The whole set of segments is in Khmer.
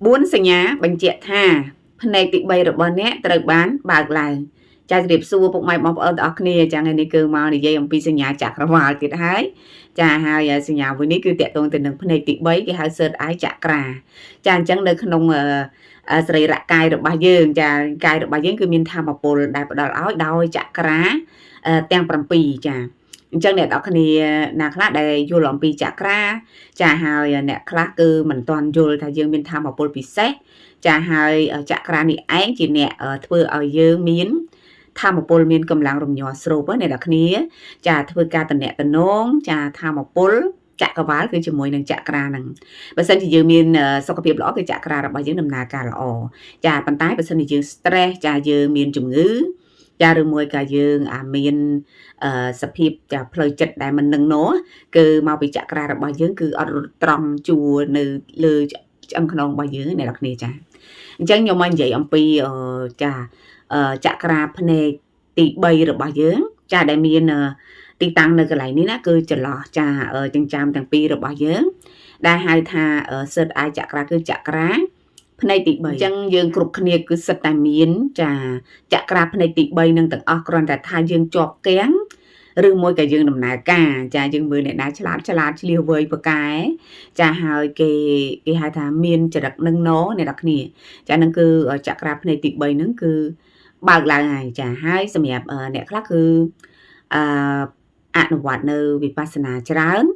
4 សញ្ញាបញ្ជាក់ថាផ្នែកទី3របស់អ្នកត្រូវបានបើកឡើងចាជម្រាបសួរពុកម៉ែបងប្អូនទាំងអស់គ្នាចាថ្ងៃនេះគឺមកនិយាយអំពីសញ្ញាចក្រវាឡទៀតហើយចាហើយសញ្ញាមួយនេះគឺតកតងទៅនឹងផ្នែកទី3គេហៅ Third Eye ចក្រាចាអញ្ចឹងនៅក្នុងសរីរៈកាយរបស់យើងចាកាយរបស់យើងគឺមានធម៌ពលដែលផ្ដល់ឲ្យដោយចក្រាទាំង7ចាអញ្ចឹងអ្នកនរគ្នាណាខ្លះដែលយល់អំពីចក្រាចាហើយអ្នកខ្លះគឺមិនទាន់យល់ថាយើងមានធម៌ពលពិសេសចាហើយចក្រានេះឯងជាអ្នកធ្វើឲ្យយើងមានធម៌ពលមានកម្លាំងរំញ័រស្រូបអ្នកនរគ្នាចាធ្វើការតំណែងចាធម៌ពលចក្រវាលគឺជាមួយនឹងចក្រាហ្នឹងបើសិនជាយើងមានសុខភាពល្អគឺចក្រារបស់យើងដំណើរការល្អចាប៉ុន្តែបើសិនជាយើង stress ចាយើងមានជំងឺចាឬមួយក៏យើងមានសភាពចាផ្លូវចិត្តដែលមិននឹងណោគឺមកពីចក្រារបស់យើងគឺអត់ត្រង់ជួរនៅលើឆ្អឹងខ្នងរបស់យើងអ្នកនរគ្នាចាអញ្ចឹងខ្ញុំមកនិយាយអំពីចាចក្រាភ្នែកទី3របស់យើងចាដែលមានទីតាំងនៅកន្លែងនេះណាគឺចន្លោះចាចិញ្ចើមទាំងពីររបស់យើងដែលហៅថា Third Eye ចក្រាគឺចក្រាផ្នែកទី3អញ្ចឹងយើងគ្រប់គ្នាគឺសិតតែមានចាចក្រាផ្នែកទី3នឹងទាំងអស់គ្រាន់តែថាយើងជាប់គាំងឬមួយក៏យើងដំណើរការចាយើងមើលអ្នកណាឆ្លាតឆ្លៀសវៃប្រកែចាហើយគេហៅថាមានចរិតនឹងណអ្នកនរគ្នាចានឹងគឺចក្រាផ្នែកទី3ហ្នឹងគឺបើកឡើងហើយចាហើយសម្រាប់អ្នកខ្លះគឺអនុវត្តនៅវិបស្សនាច្រើន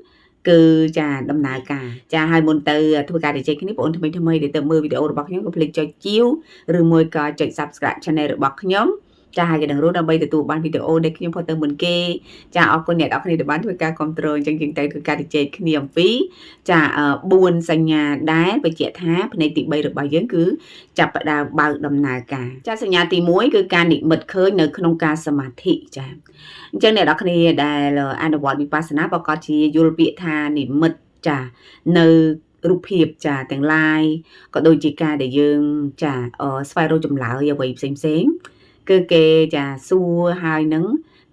គឺចាដំណើរការចាហើយមុនទៅធ្វើការជជែកគ្នាបងប្អូនថ្មីដែលទៅមើលវីដេអូរបស់ខ្ញុំកុំភ្លេចចុចជាវឬមួយក៏ចុច Subscribe Channel របស់ខ្ញុំចាហើយក៏នឹងរស់ដើម្បីទទួលបានវីដេអូដែលខ្ញុំផុសទៅមុនគេចាអរគុណអ្នកនរគ្នាដែលបានធ្វើការគ្រប់គ្រងអញ្ចឹងយើងទៅធ្វើការជជែកគ្នាអំពីចា4សញ្ញាដែលបញ្ជាក់ថាផ្នែកទី3របស់យើងគឺចាប់ផ្ដើមបើកដំណើរការចាសញ្ញាទី1គឺការនិមិត្តឃើញនៅក្នុងការសមាធិចាអញ្ចឹងអ្នកនរគ្នាដែលអនុវត្តវិបស្សនាប្រកាសជាយល់ពាក្យថានិមិត្តចានៅរូបភាពចាទាំងឡាយក៏ដូចជាការដែលយើងចាស្វែងរកចម្លើយអ្វីផ្សេងគឺគេចាសួរហើយនឹង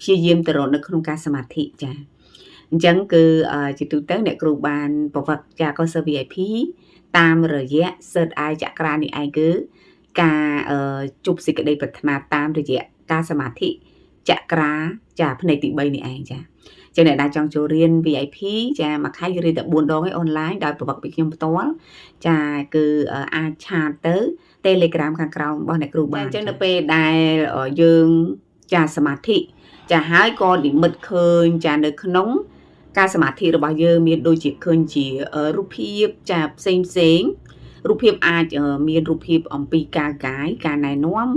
ព្យាយាមទៅរកនៅក្នុងការសមាធិចាអញ្ចឹងគឺជាទូទៅអ្នកគ្រូបានប្រវត្តិចាកុសល VIP តាមរយៈ Third Eye ចក្រានេះឯងគឺការជប់សេចក្តីប្រាថ្នាតាមរយៈការសមាធិចក្រាចាផ្នែកទី3នេះឯងចាចឹងអ្នកដែលចង់ចូលរៀន VIP ចាមួយខែរៀនតែ4ដងឯអនឡាញដោយប្រវត្តិពីខ្ញុំផ្ទាល់ចាគឺអាចឆាតទៅ Telegram ខាងក្រោមរបស់អ្នកគ្រូបានអញ្ចឹងនៅពេលដែលយើងចាសមាធិចាហើយក៏និមិត្តឃើញចានៅក្នុងការសមាធិរបស់យើងមានដូចជាឃើញជារូបភាពចាផ្សេងរូបភាពអាចមានរូបភាពអំពីការកាយការណែនាំ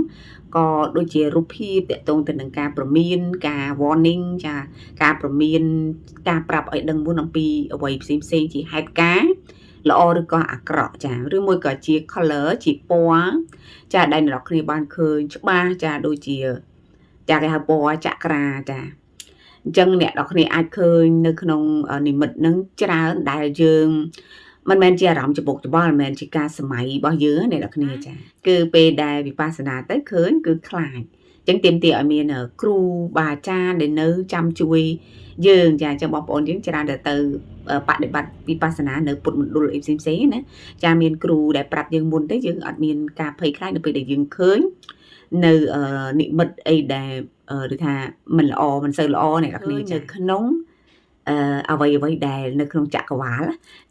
ក៏ដូចជារូបភាពតកតងទៅនឹងការប្រមានការ warning ចាការប្រមានការប្រាប់ឲ្យដឹងមុនអំពីអ្វីផ្សេងជាហេតុការណ៍ល្អឬក៏អាក្រក់ចាឬមួយក៏ជា color ជាពណ៌ចាដែលអ្នកនរគ្នាបានឃើញច្បាស់ចាដូចជាចាគេហៅពណ៌ចក្រាចាអញ្ចឹងអ្នកនរគ្នាអាចឃើញនៅក្នុងនិមិត្តនឹងច្រើនដែលយើងមិនមែនជាអារម្មណ៍ច្បុកច្បល់មិនមែនជាការសម័យរបស់យើងអ្នកនរគ្នាចាគឺពេលដែលវិបស្សនាទៅឃើញគឺខ្លាចអញ្ចឹងទាមទារឲ្យមានគ្រូបាអាចារ្យដែលនៅចាំជួយយើងចាអញ្ចឹងបងប្អូនយើងច្រើនទៅបដិបត្តិវិបស្សនានៅពុទ្ធមណ្ឌលអីផ្សេងណាចាមានគ្រូដែលប្រាប់យើងមុនទៅយើងអត់មានការភ័យខ្លាចនៅពេលដែលយើងឃើញនៅនិមិត្តអីដែលឬថាមិនល្អមិនសូវល្អអ្នកនរគ្នានៅក្នុងអ្វីដែលនៅក្នុងចក្រវាល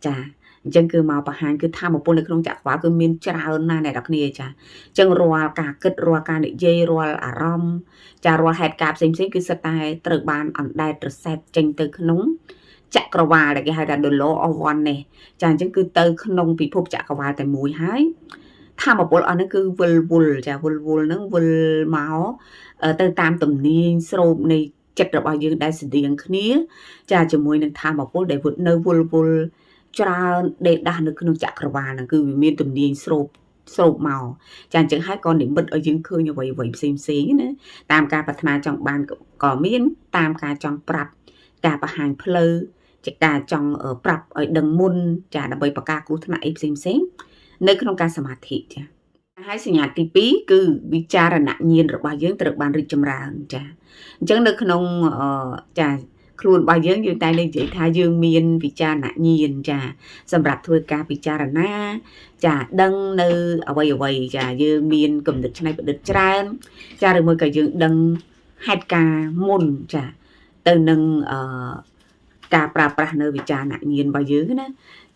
ចាអញ្ចឹងគឺមកបង្ហាញគឺធម៌ពលនៅក្នុងចក្រវាលគឺមានច្រើនណាស់អ្នកនរគ្នាចាអញ្ចឹងរាល់ការគិតរាល់ការនិយាយរាល់អារម្មណ៍ចារាល់ហេតុការណ៍ផ្សេងគឺសិតតែត្រូវបានអណ្ដែតប្រសេតចេញទៅក្នុងចក្រវាលដែលគេហៅថា The Law of Oneness ចាអញ្ចឹងគឺទៅក្នុងពិភពចក្រវាលតែមួយហើយធម៌ពលអស់ហ្នឹងគឺវិលចាវិលហ្នឹងវិលមកទៅតាមទំនាញស្រូបនៃចិត្តរបស់យើងដែលស្តៀងគ្នាចាជាមួយនឹងធម៌ពលដែលនៅវិលច្រើនដេកដាស់នៅក្នុងចក្រវាលហ្នឹងគឺវាមានទំនាញស្រូបមកចាអញ្ចឹងហើយក៏និមិត្តឲ្យយើងឃើញអ្វីផ្សេងណាតាមការប្រាថ្នាចង់បានក៏មានតាមការចង់ប្រាប់ការបង្ហាញផ្លូវជាការចង់ប្រាប់ឲ្យដឹងមុនចាដើម្បីបង្ការគ្រោះថ្នាក់អីផ្សេងនៅក្នុងការសមាធិចាហើយសញ្ញាទី2គឺវិចារណញ្ញាណរបស់យើងត្រូវបានរីកចម្រើនចាអញ្ចឹងនៅក្នុងចា ខ្លួនរបស់យើងតែនិយាយថាយើងមានវិចារណញ្ញាណចាសម្រាប់ធ្វើការពិចារណាចាដឹងនៅអ្វីចាយើងមានគំនិតច្នៃប្រឌិតច្រើនចាឬមួយក៏យើងដឹងហេតុការណ៍មុនចាទៅនឹងការប្រើប្រាស់នៅវិចារណញ្ញាណរបស់យើងណា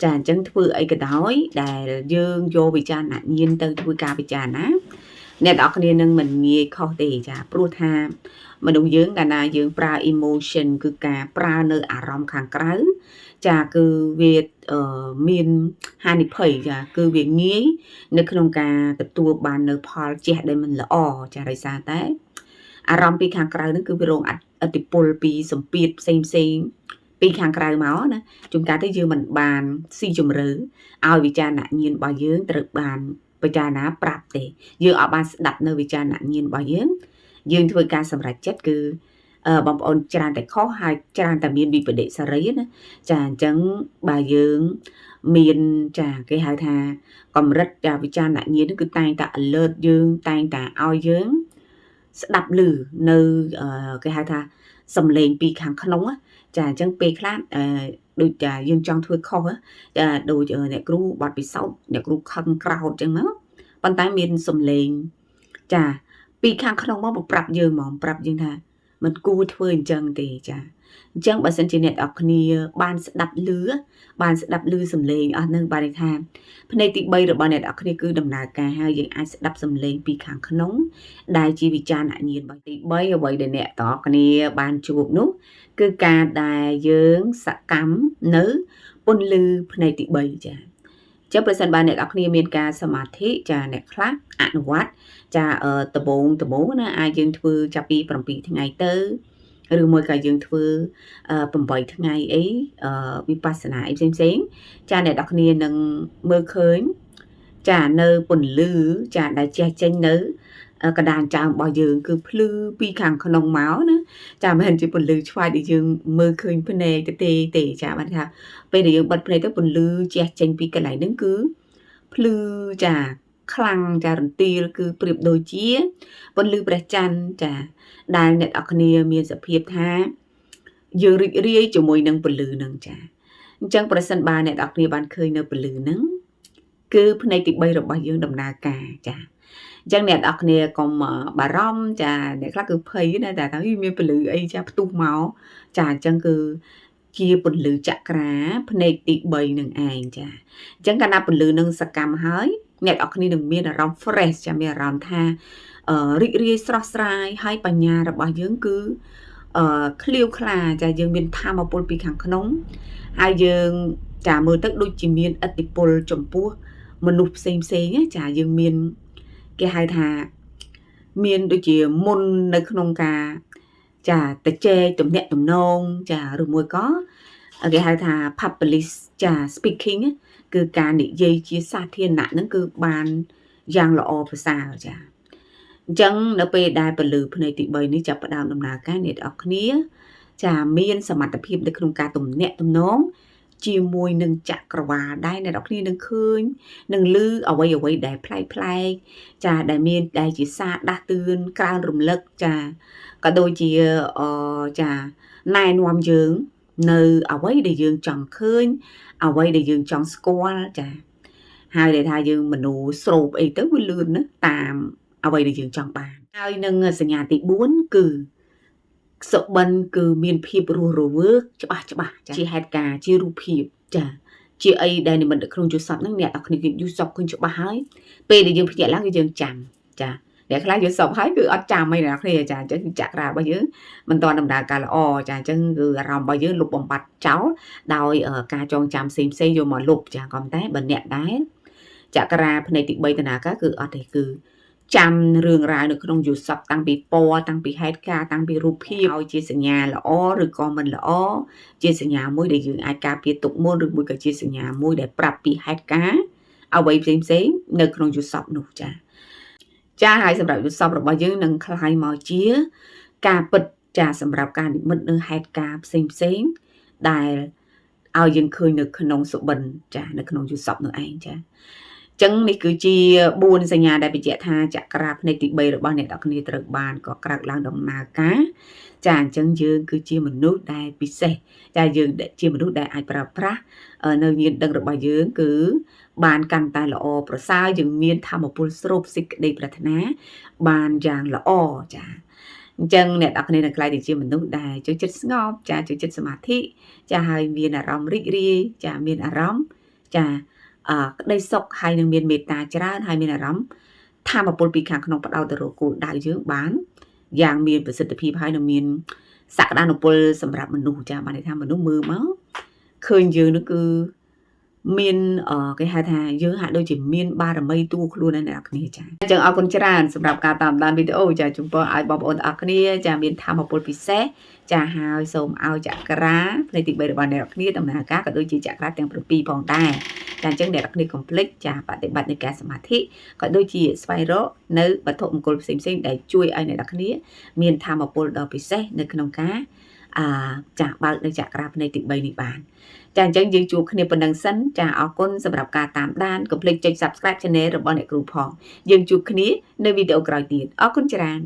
ចាអញ្ចឹងធ្វើអីក៏ដោយដែលយើងយកវិចារណញ្ញាណទៅធ្វើការពិចារណាអ្នកនរគ្នានឹងមិនងាយខុសទេចាព្រោះថាមនុស្សយើងកាលណាយើងប្រើ emotion គឺការប្រើនៅអារម្មណ៍ខាងក្រៅចាគឺវាមានហានិភ័យចាគឺវាងាយនៅក្នុងការទទួលបាននៅផលជះដែលមិនល្អចាដោយសារតែអារម្មណ៍ពីខាងក្រៅហ្នឹងគឺវារងឥទ្ធិពលពីសម្ពាធផ្សេងពីខាងក្រៅមកណាជួនកាលទៅយើងមិនបានស៊ីជម្រៅឲ្យវិចារណញ្ញាណរបស់យើងត្រូវបានពិចារណាប្រាប់ទេយើងអត់បានស្ដាប់នៅវិចារណញ្ញាណរបស់យើងធ្វើការសម្រេចចិត្តគឺបងប្អូនច្រើនតែខុសហើយច្រើនតែមានវិបដិសារីណាចាអញ្ចឹងបើយើងមានចាគេហៅថាកម្រិតចាវិចារណញ្ញាណគឺតែងតែ alert យើងតែងតែឲ្យយើងស្ដាប់ឮនៅគេហៅថាសំឡេងពីខាងក្នុងចាអញ្ចឹងពេលខ្លះដូចចាយើងចង់ធ្វើខុសចាដូចអ្នកគ្រូបាត់ពិសោធន៍អ្នកគ្រូខឹងក្រោធអញ្ចឹងមកប៉ុន្តែមានសំឡេងចាពីខាងក្នុងមកប្រាប់យើងហ្មងប្រាប់យើងថាមិនគួរធ្វើអញ្ចឹងទេចាអញ្ចឹងបើសិនជាអ្នកនរគ្នាបានស្ដាប់ឮសំឡេងអស់នឹងបានន័យថាផ្នែកទី3របស់អ្នកនរគ្នាគឺដំណើរការហើយយើងអាចស្ដាប់សំឡេងពីខាងក្នុងដែលជាវិចារណញ្ញាណរបស់ទី3អ្វីដែលអ្នកនរគ្នាបានជួបនោះគឺការដែលយើងសកម្មនៅពន្លឺផ្នែកទី3ចាចឹងប្រសិនបើអ្នកនរគ្នាមានការសមាធិចាអ្នកខ្លះអនុវត្តចាដំបូងណាអាចយើងធ្វើចាប់ពី7ថ្ងៃទៅឬមួយក៏យើងធ្វើ8ថ្ងៃអីវិបស្សនាអីផ្សេងចាអ្នកនរគ្នានឹងមើលឃើញចានៅពន្លឺចាដែលជះចេញនៅកណ្ដាលចើមរបស់យើងគឺភ្លឺពីខាងក្នុងមកណាចាមិនមែនជាពន្លឺឆ្វាយដែលយើងមើលឃើញភ្នែកទេចាបានថាពេលដែលយើងបិទភ្នែកទៅពន្លឺជះចេញពីកន្លែងហ្នឹងគឺភ្លឺចាខ្លាំងចារន្ទាលគឺប្រៀបដូចជាពន្លឺព្រះច័ន្ទចាដែលអ្នកនរគ្នាមានសភាពថាយើងរីករាយជាមួយនឹងពន្លឺហ្នឹងចាអញ្ចឹងប្រសិនបើអ្នកនរគ្នាបានឃើញនៅពន្លឺហ្នឹងគឺផ្នែកទី3របស់យើងដំណើរការចាអញ្ចឹងអ្នកនរគ្នាកុំបារម្ភចាអ្នកខ្លះគឺភ័យណាតែថាមានពលឺអីចាផ្ទុះមកចាអញ្ចឹងគឺជាពលឺចក្រាផ្នែកទី3នឹងឯងចាអញ្ចឹងកាលណាពលឺនឹងសកម្មហើយអ្នកនរគ្នានឹងមានអារម្មណ៍ fresh ចាមានអារម្មណ៍ថារីករាយស្រស់ស្រាយហើយបញ្ញារបស់យើងគឺឃ្លាវខ្លាចាយើងមានធម៌ពលពីខាងក្នុងហើយយើងចាមើលទៅដូចជាមានឥទ្ធិពលចំពោះមនុស្សផ្សេងចាយើងមានគេហៅថាមានដូចជាមុននៅក្នុងការចាតជែកទំនាក់ទំនងចាឬមួយក៏គេហៅថា public ចា speaking គឺការនិយាយជាសាធារណៈហ្នឹងគឺបានយ៉ាងល្អប្រសើរចាអញ្ចឹងនៅពេលដែលពលឺផ្នែកទី3នេះចាប់ផ្ដើមដំណើរការអ្នកនរគ្នាចាមានសមត្ថភាពនៅក្នុងការទំនាក់ទំនងជាមួយនឹងចក្រវាលដែរអ្នកនរគ្នានឹងឃើញនឹងឮអ្វីដែលប្លែកចាដែលមានដែលជាសារដាស់តឿនក្រើនរំលឹកចាក៏ដូចជាចាណែនាំយើងនៅអ្វីដែលយើងចង់ឃើញអ្វីដែលយើងចង់ស្គាល់ចាហើយដែលថាយើងមនោស្រោបអីទៅវាលឿនណាតាមអ្វីដែលយើងចង់បានហើយនឹងសញ្ញាទី4គឺសុបិនគឺមានភាពរស់រវើកច្បាស់ចាជាហេតុការជារូបភាពចាជាអីដែលនិមិត្តនៅក្នុងយល់សពហ្នឹងអ្នកនរគ្នាយល់សពឃើញច្បាស់ហើយពេលដែលយើងភ្ញាក់ឡើងគឺយើងចាំចាអ្នកខ្លះយល់សពហើយគឺអត់ចាំអីអ្នកគ្នាចាអញ្ចឹងចក្រារបស់យើងមិនទាន់ដំណើរការល្អចាអញ្ចឹងគឺអារម្មណ៍របស់យើងលុបបំបត្តិចោលដោយការចងចាំផ្សេងយកមកលុបចាក៏តែបើអ្នកដែរចក្រាផ្នែកទី3ដំណើរការគឺអត់ទេគឺចាំរឿងរ៉ាវនៅក្នុងយល់សពតាំងពីពណ៌តាំងពីហេតុការណ៍តាំងពីរូបភាពឲ្យជាសញ្ញាល្អឬក៏មិនល្អជាសញ្ញាមួយដែលយើងអាចការពារទុកមុនឬមួយក៏ជាសញ្ញាមួយដែលប្រាប់ពីហេតុការណ៍អ្វីផ្សេងនៅក្នុងយល់សពនោះចាហើយសម្រាប់យល់សពរបស់យើងនឹងคล้ายមកជាការពិតចាសម្រាប់ការនិមិត្តនៅហេតុការណ៍ផ្សេងដែលឲ្យយើងឃើញនៅក្នុងសុបិនចានៅក្នុងយល់សពនោះឯងចាចឹងនេះគឺជា4សញ្ញាដែលបញ្ជាក់ថាចក្រាផ្នែកទី3របស់អ្នកនរគ្នាត្រូវបានកកើតឡើងដំណើរការ ចាអញ្ចឹងយើងគឺជាមនុស្សដែលពិសេសចាយើងជាមនុស្សដែលអាចប្រើប្រាស់នៅញាណដឹងរបស់យើងគឺបានកាន់តែល្អប្រសើរយើងមានធម៌ពលស្រូបសេចក្តីប្រាថ្នាបានយ៉ាងល្អចាអញ្ចឹងអ្នកនរគ្នានឹងខ្លាយទៅជាមនុស្សដែលចូលចិត្តស្ងប់ចាចូលចិត្តសមាធិចាហើយមានអារម្មណ៍រីករាយចាមានអារម្មណ៍ចាក្តីសុខហើយនឹងមានមេត្តាច្រើនហើយមានអារម្មណ៍ធម៌ពលពីខាងក្នុងផ្ដោតទៅរកគោលដៅយើងបានយ៉ាងមានប្រសិទ្ធភាពហើយនឹងមានសក្តានុពលសម្រាប់មនុស្សចាបានន័យថាមនុស្សមើលមកឃើញយើងនោះគឺមានគេហៅថាយើងហាក់ដូចជាមានបារមីតួខ្លួននៅអ្នកគ្នាចាអញ្ចឹងអរគុណច្រើនសម្រាប់ការតាមដានវីដេអូចាជំពរឲ្យបងប្អូនទាំងអស់គ្នាចាមានធម៌ពលពិសេសចាហើយសូមឲ្យចក្រាផ្នែកទី3របស់អ្នកគ្នាដំណើរការក៏ដូចជាចក្រាទាំង7ផងដែរចាអញ្ចឹងអ្នកគ្នាកុំភ្លេចចាបប្រតិបត្តិនៃការសមាធិក៏ដូចជាស្វែងរកនៅវត្ថុមង្គលផ្សេងៗដែលជួយឲ្យអ្នកគ្នាមានធម៌ពលដ៏ពិសេសនៅក្នុងការចាបើកនៅចក្រាផ្នែកទី3នេះបានចាអញ្ចឹងយើងជួបគ្នាប៉ុណ្្នឹងសិនចាអរគុណសម្រាប់ការតាមដានកុំភ្លេចចុច Subscribe Channel របស់អ្នកគ្រូផងយើងជួបគ្នានៅវីដេអូក្រោយទៀតអរគុណច្រើន